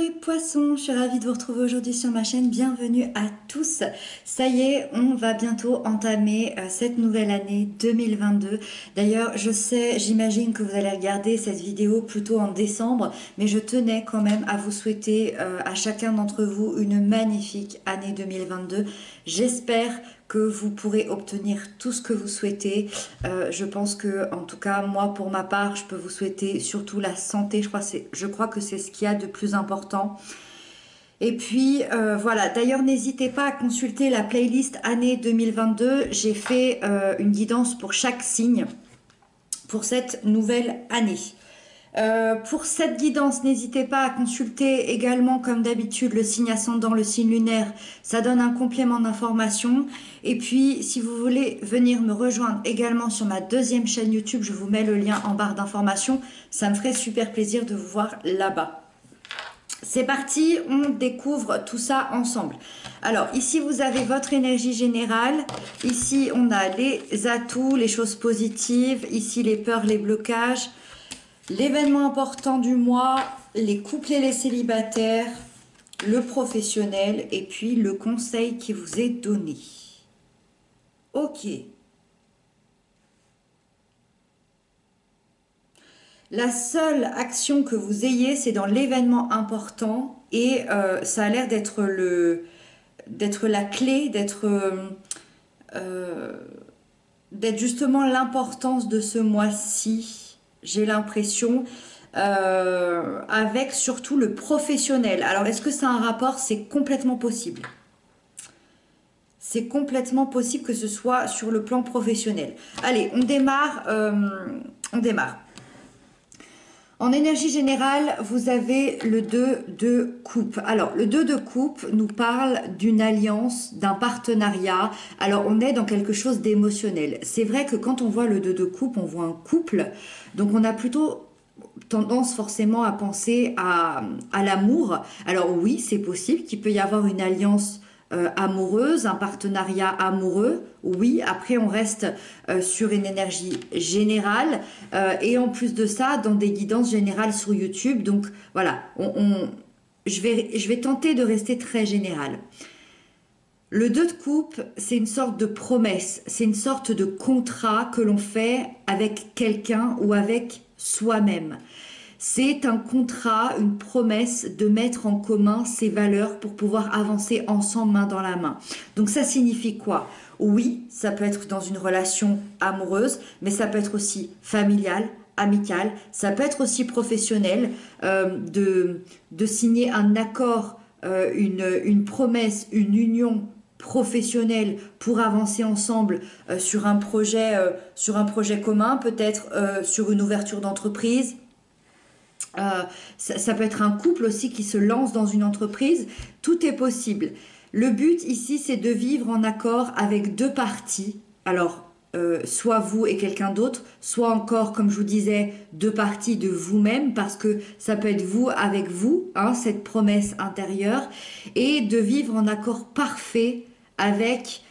les poissons, je suis ravie de vous retrouver aujourd'hui sur ma chaîne, bienvenue à tous. Ça y est, on va bientôt entamer cette nouvelle année 2022. D'ailleurs, je sais, j'imagine que vous allez regarder cette vidéo plutôt en décembre, mais je tenais quand même à vous souhaiter à chacun d'entre vous une magnifique année 2022. J'espère que vous pourrez obtenir tout ce que vous souhaitez. Je pense que, en tout cas, moi, pour ma part, je peux vous souhaiter surtout la santé. Je crois que c'est ce qu'il y a de plus important. Et puis, voilà. D'ailleurs, n'hésitez pas à consulter la playlist année 2022. J'ai fait une guidance pour chaque signe pour cette nouvelle année. Pour cette guidance, n'hésitez pas à consulter également, comme d'habitude, le signe ascendant, le signe lunaire. Ça donne un complément d'information. Et puis, si vous voulez venir me rejoindre également sur ma deuxième chaîne YouTube, je vous mets le lien en barre d'informations. Ça me ferait super plaisir de vous voir là-bas. C'est parti, on découvre tout ça ensemble. Alors, ici, vous avez votre énergie générale. Ici, on a les atouts, les choses positives. Ici, les peurs, les blocages. L'événement important du mois, les couples et les célibataires, le professionnel et puis le conseil qui vous est donné. Ok. La seule action que vous ayez, c'est dans l'événement important et ça a l'air d'être la clé, d'être justement l'importance de ce mois-ci. J'ai l'impression, avec surtout le professionnel. Alors, est-ce que c'est un rapport? C'est complètement possible. C'est complètement possible que ce soit sur le plan professionnel. Allez, on démarre. En énergie générale, vous avez le 2 de coupe. Alors, le 2 de coupe nous parle d'une alliance, d'un partenariat. Alors, on est dans quelque chose d'émotionnel. C'est vrai que quand on voit le 2 de coupe, on voit un couple. Donc, on a plutôt tendance forcément à penser à l'amour. Alors, oui, c'est possible qu'il peut y avoir une alliance amoureuse, un partenariat amoureux, oui, après on reste sur une énergie générale et en plus de ça dans des guidances générales sur YouTube, donc voilà, je vais tenter de rester très général. Le 2 de coupe, c'est une sorte de promesse, c'est une sorte de contrat que l'on fait avec quelqu'un ou avec soi-même. C'est un contrat, une promesse de mettre en commun ses valeurs pour pouvoir avancer ensemble main dans la main. Donc ça signifie quoi? Oui, ça peut être dans une relation amoureuse, mais ça peut être aussi familiale, amicale, ça peut être aussi professionnel, de signer un accord, une promesse, une union professionnelle pour avancer ensemble sur un projet commun, peut-être sur une ouverture d'entreprise. Ça peut être un couple aussi qui se lance dans une entreprise. Tout est possible. Le but ici, c'est de vivre en accord avec deux parties. Alors, soit vous et quelqu'un d'autre, soit encore, comme je vous disais, deux parties de vous-même, parce que ça peut être vous avec vous, hein, cette promesse intérieure, et de vivre en accord parfait avec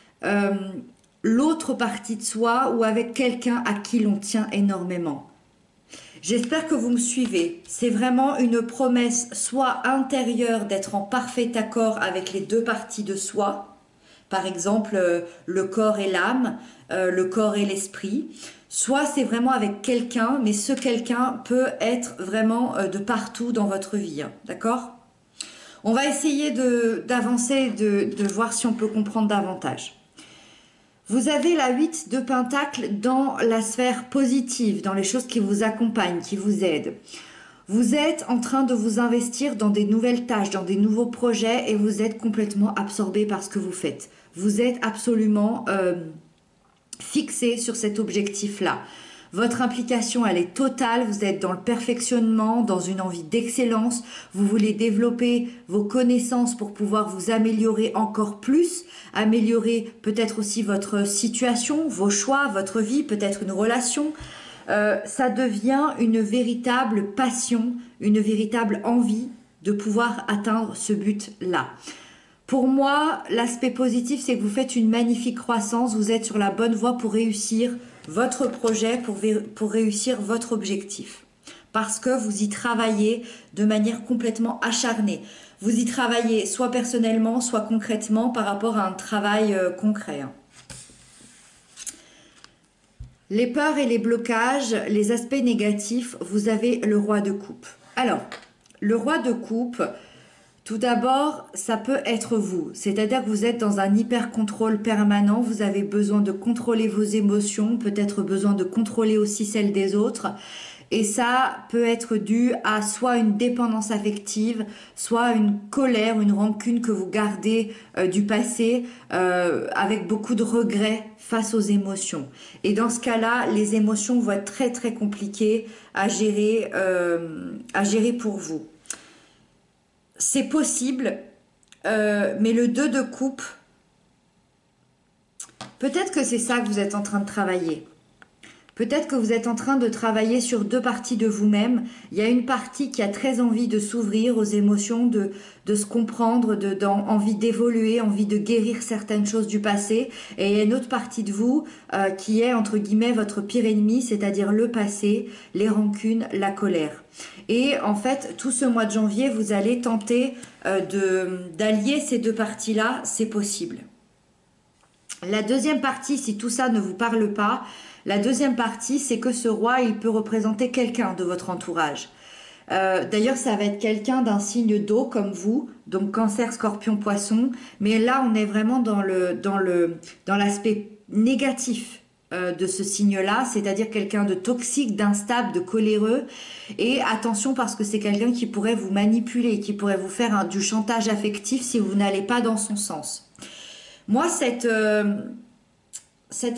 l'autre partie de soi ou avec quelqu'un à qui l'on tient énormément. J'espère que vous me suivez. C'est vraiment une promesse soit intérieure d'être en parfait accord avec les deux parties de soi, par exemple le corps et l'âme, le corps et l'esprit, soit c'est vraiment avec quelqu'un, mais ce quelqu'un peut être vraiment de partout dans votre vie, hein, d'accord? On va essayer d'avancer, de voir si on peut comprendre davantage. Vous avez la 8 de Pentacle dans la sphère positive, dans les choses qui vous accompagnent, qui vous aident. Vous êtes en train de vous investir dans des nouvelles tâches, dans des nouveaux projets et vous êtes complètement absorbé par ce que vous faites. Vous êtes absolument fixé sur cet objectif-là. Votre implication, elle est totale, vous êtes dans le perfectionnement, dans une envie d'excellence, vous voulez développer vos connaissances pour pouvoir vous améliorer encore plus, améliorer peut-être aussi votre situation, vos choix, votre vie, peut-être une relation. Ça devient une véritable passion, une véritable envie de pouvoir atteindre ce but-là. Pour moi, l'aspect positif, c'est que vous faites une magnifique croissance, vous êtes sur la bonne voie pour réussir votre projet, pour réussir votre objectif. parce que vous y travaillez de manière complètement acharnée. Vous y travaillez soit personnellement, soit concrètement par rapport à un travail concret. Hein. Les peurs et les blocages, les aspects négatifs, vous avez le roi de coupe. Alors, le roi de coupe, tout d'abord, ça peut être vous. C'est-à-dire que vous êtes dans un hyper-contrôle permanent, vous avez besoin de contrôler vos émotions, peut-être besoin de contrôler aussi celles des autres. Et ça peut être dû à soit une dépendance affective, soit une colère, une rancune que vous gardez du passé avec beaucoup de regrets face aux émotions. Et dans ce cas-là, les émotions vont être très très compliquées à gérer pour vous. C'est possible, mais le 2 de coupe, peut-être que c'est ça que vous êtes en train de travailler. Peut-être que vous êtes en train de travailler sur 2 parties de vous-même. Il y a une partie qui a très envie de s'ouvrir aux émotions, de se comprendre, envie d'évoluer, envie de guérir certaines choses du passé. Et il y a une autre partie de vous qui est, entre guillemets, votre pire ennemi, c'est-à-dire le passé, les rancunes, la colère. Et en fait, tout ce mois de janvier, vous allez tenter d'allier ces 2 parties-là, c'est possible. La deuxième partie, si tout ça ne vous parle pas, la deuxième partie, c'est que ce roi, il peut représenter quelqu'un de votre entourage. D'ailleurs, ça va être quelqu'un d'un signe d'eau comme vous, donc Cancer, Scorpion, Poisson. Mais là, on est vraiment dans l'aspect négatif de ce signe-là, c'est-à-dire quelqu'un de toxique, d'instable, de coléreux. Et attention parce que c'est quelqu'un qui pourrait vous manipuler, qui pourrait vous faire du chantage affectif si vous n'allez pas dans son sens. Moi, cette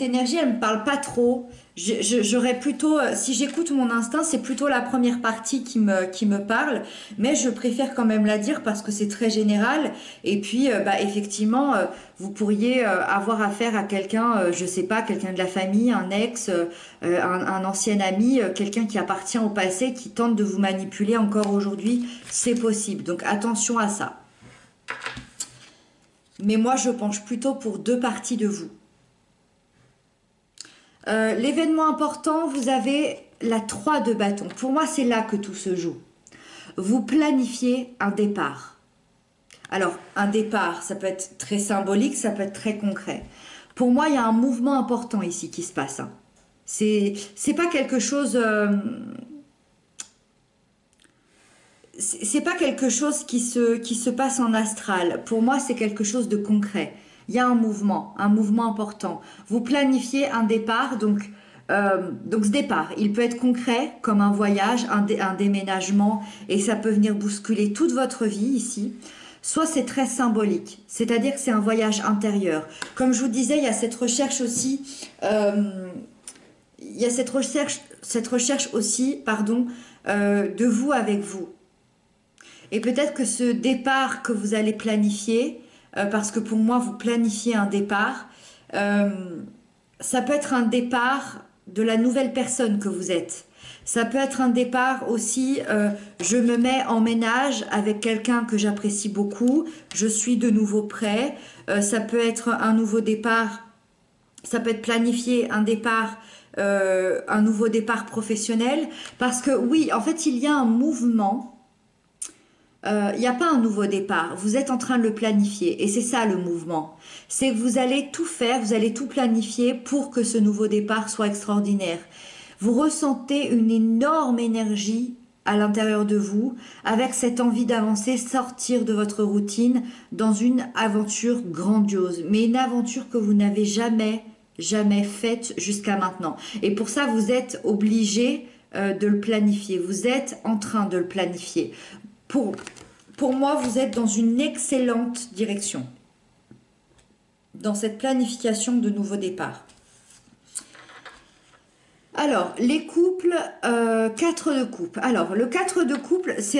énergie, elle me parle pas trop. J'aurais plutôt, si j'écoute mon instinct, c'est plutôt la première partie qui me parle, mais je préfère quand même la dire parce que c'est très général. Et puis, effectivement, vous pourriez avoir affaire à quelqu'un, je sais pas, quelqu'un de la famille, un ex, un ancien ami, quelqu'un qui appartient au passé, qui tente de vous manipuler encore aujourd'hui. C'est possible. Donc attention à ça. Mais moi, je penche plutôt pour 2 parties de vous. L'événement important, vous avez la 3 de bâton. Pour moi, c'est là que tout se joue. Vous planifiez un départ. Alors, un départ, ça peut être très symbolique, ça peut être très concret. Pour moi, il y a un mouvement important ici qui se passe. Hein. C'est pas quelque chose... c'est pas quelque chose qui se passe en astral. Pour moi, c'est quelque chose de concret. Il y a un mouvement important. Vous planifiez un départ, donc ce départ, il peut être concret comme un voyage, un déménagement, et ça peut venir bousculer toute votre vie ici. Soit c'est très symbolique, c'est-à-dire que c'est un voyage intérieur. Comme je vous disais, il y a cette recherche aussi, de vous avec vous. Et peut-être que ce départ que vous allez planifier, parce que pour moi, vous planifiez un départ, ça peut être un départ de la nouvelle personne que vous êtes. Ça peut être un départ aussi, je me mets en ménage avec quelqu'un que j'apprécie beaucoup, je suis de nouveau prêt. Ça peut être un nouveau départ, ça peut être planifié un nouveau départ professionnel. Parce que oui, en fait, il y a un mouvement. Il n'y a pas un nouveau départ, vous êtes en train de le planifier et c'est ça le mouvement. C'est que vous allez tout faire, vous allez tout planifier pour que ce nouveau départ soit extraordinaire. Vous ressentez une énorme énergie à l'intérieur de vous avec cette envie d'avancer, sortir de votre routine dans une aventure grandiose, mais une aventure que vous n'avez jamais faite jusqu'à maintenant. Et pour ça, vous êtes obligé de le planifier, vous êtes en train de le planifier. Pour moi, vous êtes dans une excellente direction, dans cette planification de nouveaux départs. Alors, les couples, 4 de coupe. Alors, le 4 de couple, c'est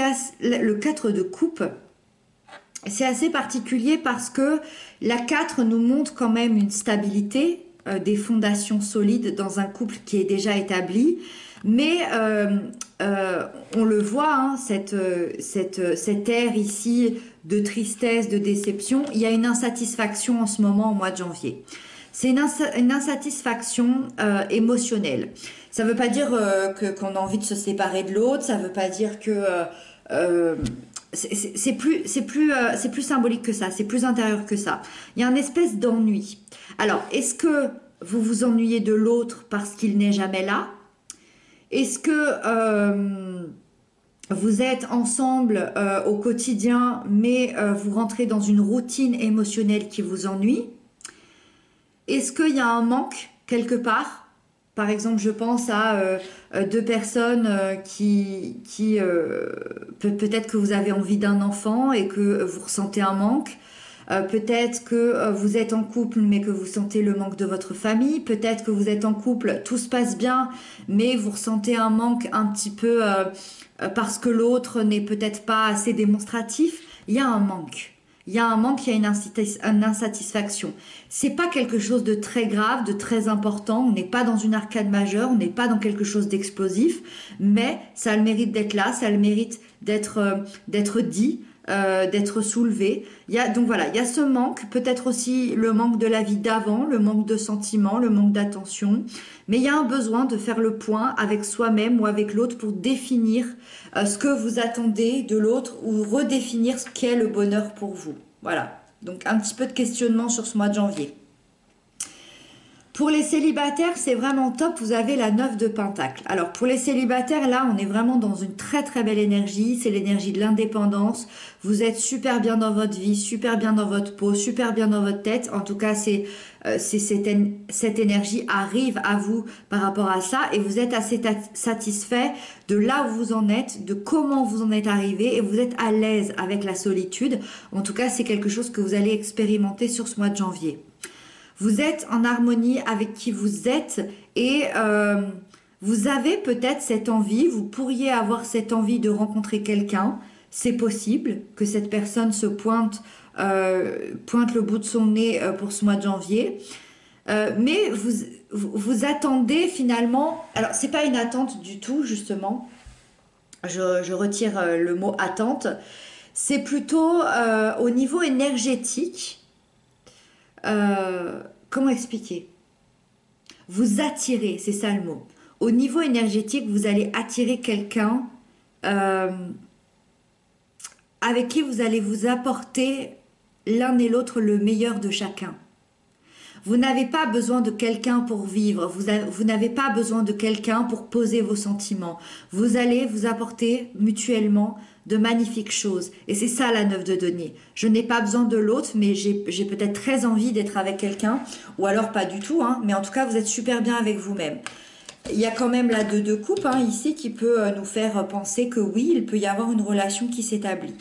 assez particulier parce que la 4 nous montre quand même une stabilité, des fondations solides dans un couple qui est déjà établi. Mais on le voit, hein, cet air ici de tristesse, de déception, il y a une insatisfaction en ce moment au mois de janvier. C'est une insatisfaction émotionnelle. Ça ne veut pas dire qu'on a envie de se séparer de l'autre, ça ne veut pas dire que... c'est plus symbolique que ça, c'est plus intérieur que ça. Il y a une espèce d'ennui. Alors, est-ce que vous vous ennuyez de l'autre parce qu'il n'est jamais là? Est-ce que vous êtes ensemble au quotidien, mais vous rentrez dans une routine émotionnelle qui vous ennuie? Est-ce qu'il y a un manque quelque part? Par exemple, je pense à deux personnes peut-être que vous avez envie d'un enfant et que vous ressentez un manque. Peut-être que vous êtes en couple mais que vous sentez le manque de votre famille. Peut-être que vous êtes en couple, tout se passe bien, mais vous ressentez un manque un petit peu parce que l'autre n'est peut-être pas assez démonstratif. Il y a un manque. Il y a un manque, il y a une insatisfaction. C'est pas quelque chose de très grave, de très important. On n'est pas dans une arcade majeure, on n'est pas dans quelque chose d'explosif, mais ça a le mérite d'être là, ça a le mérite d'être dit, d'être soulevé. Donc voilà, il y a ce manque, peut-être aussi le manque de la vie d'avant, le manque de sentiments, le manque d'attention. Mais il y a un besoin de faire le point avec soi-même ou avec l'autre pour définir ce que vous attendez de l'autre ou redéfinir ce qu'est le bonheur pour vous. Voilà, donc un petit peu de questionnement sur ce mois de janvier. Pour les célibataires, c'est vraiment top, vous avez la 9 de Pentacle. Alors pour les célibataires, là, on est vraiment dans une très très belle énergie, c'est l'énergie de l'indépendance. Vous êtes super bien dans votre vie, super bien dans votre peau, super bien dans votre tête. En tout cas, cette énergie arrive à vous par rapport à ça et vous êtes assez satisfait de là où vous en êtes, de comment vous en êtes arrivé et vous êtes à l'aise avec la solitude. En tout cas, c'est quelque chose que vous allez expérimenter sur ce mois de janvier. Vous êtes en harmonie avec qui vous êtes et vous avez peut-être cette envie, vous pourriez avoir cette envie de rencontrer quelqu'un. C'est possible que cette personne se pointe le bout de son nez pour ce mois de janvier. Mais vous attendez finalement... Alors, c'est pas une attente du tout, justement. Je retire le mot attente. C'est plutôt au niveau énergétique. Comment expliquer? Vous attirez, c'est ça le mot. Au niveau énergétique, vous allez attirer quelqu'un avec qui vous allez vous apporter l'un et l'autre le meilleur de chacun. Vous n'avez pas besoin de quelqu'un pour vivre, vous n'avez pas besoin de quelqu'un pour poser vos sentiments. Vous allez vous apporter mutuellement de magnifiques choses. Et c'est ça la 9 de denier. Je n'ai pas besoin de l'autre, mais j'ai peut-être très envie d'être avec quelqu'un, ou alors pas du tout, hein, mais en tout cas vous êtes super bien avec vous-même. Il y a quand même la 2 de coupe ici qui peut nous faire penser que oui, il peut y avoir une relation qui s'établit.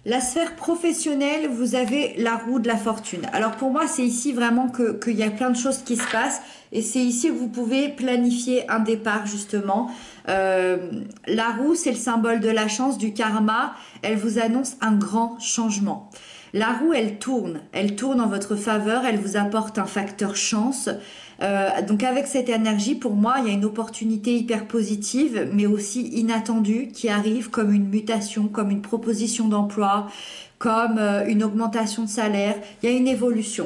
La sphère professionnelle, vous avez la roue de la fortune. Alors pour moi, c'est ici vraiment qu'il y a plein de choses qui se passent et c'est ici que vous pouvez planifier un départ justement. La roue, c'est le symbole de la chance, du karma. Elle vous annonce un grand changement. La roue, elle tourne en votre faveur, elle vous apporte un facteur chance. Donc avec cette énergie, pour moi, il y a une opportunité hyper positive, mais aussi inattendue, qui arrive comme une mutation, comme une proposition d'emploi, comme une augmentation de salaire. Il y a une évolution.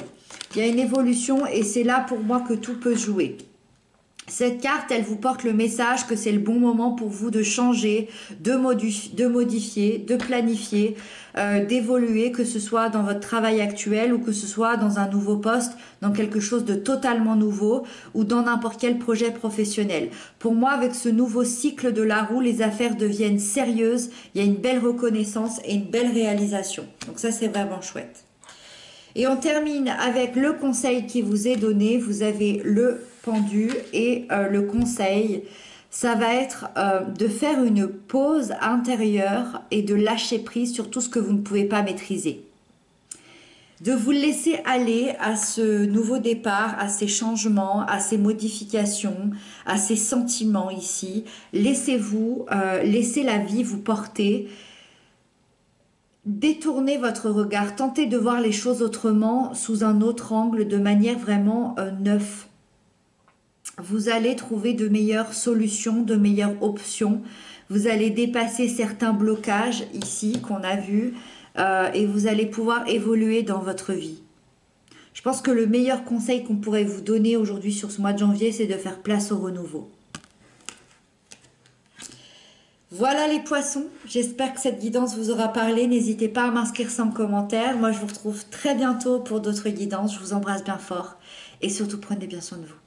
Il y a une évolution et c'est là pour moi que tout peut jouer. Cette carte, elle vous porte le message que c'est le bon moment pour vous de changer, de modifier, de planifier, d'évoluer, que ce soit dans votre travail actuel ou que ce soit dans un nouveau poste, dans quelque chose de totalement nouveau ou dans n'importe quel projet professionnel. Pour moi, avec ce nouveau cycle de la roue, les affaires deviennent sérieuses, il y a une belle reconnaissance et une belle réalisation. Donc ça, c'est vraiment chouette. Et on termine avec le conseil qui vous est donné. Vous avez le pendu et le conseil, ça va être de faire une pause intérieure et de lâcher prise sur tout ce que vous ne pouvez pas maîtriser. De vous laisser aller à ce nouveau départ, à ces changements, à ces modifications, à ces sentiments ici. Laissez-vous, laissez la vie vous porter. Détournez votre regard, tentez de voir les choses autrement, sous un autre angle, de manière vraiment neuve. Vous allez trouver de meilleures solutions, de meilleures options. Vous allez dépasser certains blocages ici qu'on a vus et vous allez pouvoir évoluer dans votre vie. Je pense que le meilleur conseil qu'on pourrait vous donner aujourd'hui sur ce mois de janvier, c'est de faire place au renouveau. Voilà les poissons, j'espère que cette guidance vous aura parlé. N'hésitez pas à m'inscrire sans commentaire. Moi, je vous retrouve très bientôt pour d'autres guidances. Je vous embrasse bien fort et surtout prenez bien soin de vous.